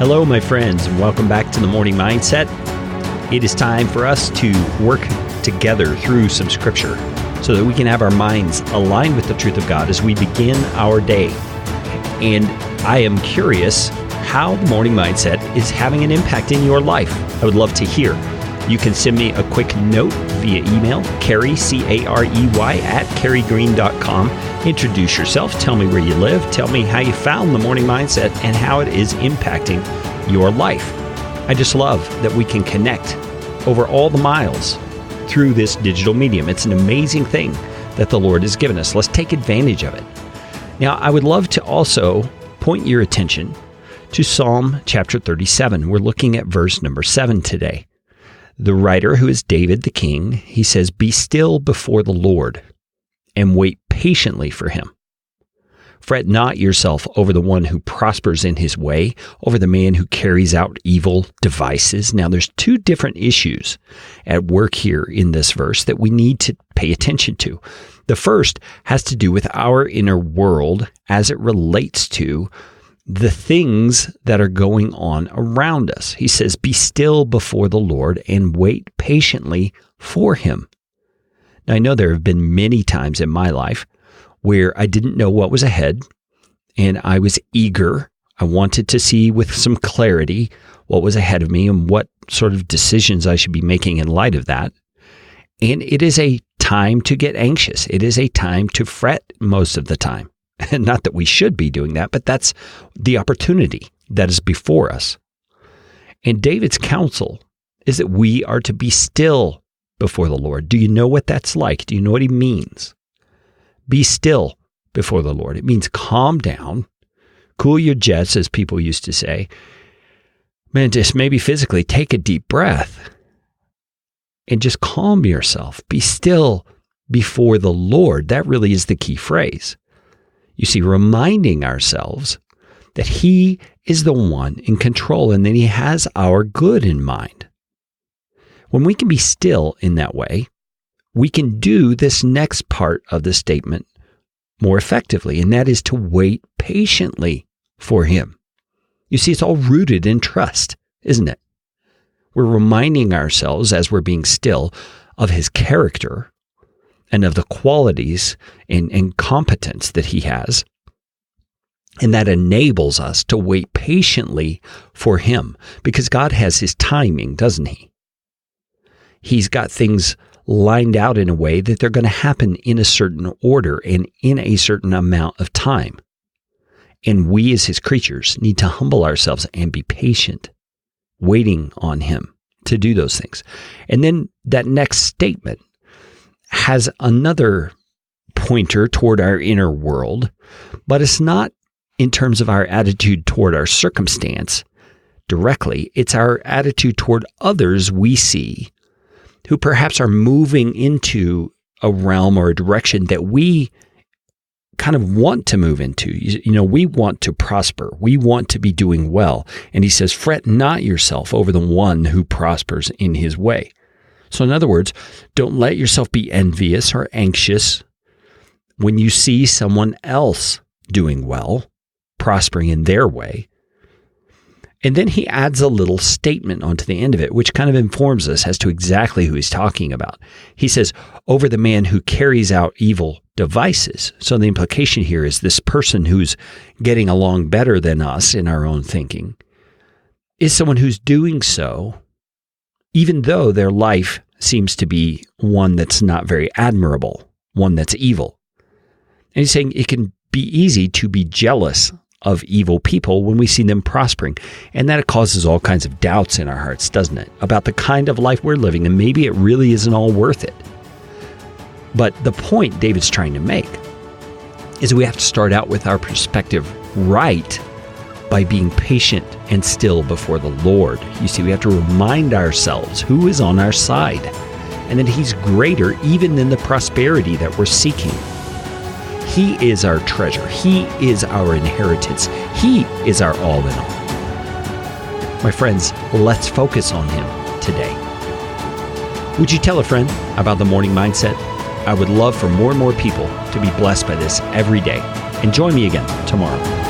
Hello, my friends, and welcome back to the Morning Mindset. It is time for us to work together through some scripture so that we can have our minds aligned with the truth of God as we begin our day. And I am curious how the Morning Mindset is having an impact in your life. I would love to hear. You can send me a quick note via email, Carey, C-A-R-E-Y, @careygreen.com. Introduce yourself, tell me where you live, tell me how you found the Morning Mindset and how it is impacting your life. I just love that we can connect over all the miles through this digital medium. It's an amazing thing that the Lord has given us. Let's take advantage of it. Now, I would love to also point your attention to Psalm chapter 37. We're looking at verse number 7 today. The writer, who is David the king, he says, "Be still before the Lord and wait patiently for him. Fret not yourself over the one who prospers in his way, over the man who carries out evil devices." Now, there's two different issues at work here in this verse that we need to pay attention to. The first has to do with our inner world as it relates to the things that are going on around us. He says, "Be still before the Lord and wait patiently for him." Now, I know there have been many times in my life where I didn't know what was ahead, and I was eager. I wanted to see with some clarity what was ahead of me and what sort of decisions I should be making in light of that. And it is a time to get anxious. It is a time to fret most of the time. And not that we should be doing that, but that's the opportunity that is before us. And David's counsel is that we are to be still before the Lord. Do you know what that's like? Do you know what he means? Be still before the Lord. It means calm down, cool your jets, as people used to say. Man, just maybe physically take a deep breath and just calm yourself. Be still before the Lord. That really is the key phrase. You see, reminding ourselves that he is the one in control and that he has our good in mind. When we can be still in that way, we can do this next part of the statement more effectively, and that is to wait patiently for him. You see, it's all rooted in trust, isn't it? We're reminding ourselves as we're being still of his character and of the qualities and competence that he has. And that enables us to wait patiently for him, because God has his timing, doesn't he? He's got things lined out in a way that they're going to happen in a certain order and in a certain amount of time. And we as his creatures need to humble ourselves and be patient, waiting on him to do those things. And then that next statement has another pointer toward our inner world, but it's not in terms of our attitude toward our circumstance directly. It's our attitude toward others we see who perhaps are moving into a realm or a direction that we kind of want to move into. You know, we want to prosper. We want to be doing well. And he says, "Fret not yourself over the one who prospers in his way." So in other words, don't let yourself be envious or anxious when you see someone else doing well, prospering in their way. And then he adds a little statement onto the end of it, which kind of informs us as to exactly who he's talking about. He says, "Over the man who carries out evil devices." So the implication here is this person who's getting along better than us in our own thinking is someone who's doing so even though their life seems to be one that's not very admirable, one that's evil. And he's saying it can be easy to be jealous of evil people when we see them prospering. And that causes all kinds of doubts in our hearts, doesn't it? About the kind of life we're living, and maybe it really isn't all worth it. But the point David's trying to make is we have to start out with our perspective right by being patient and still before the Lord. You see, we have to remind ourselves who is on our side and that he's greater even than the prosperity that we're seeking. He is our treasure. He is our inheritance. He is our all in all. My friends, let's focus on him today. Would you tell a friend about the Morning Mindset? I would love for more and more people to be blessed by this every day. And join me again tomorrow.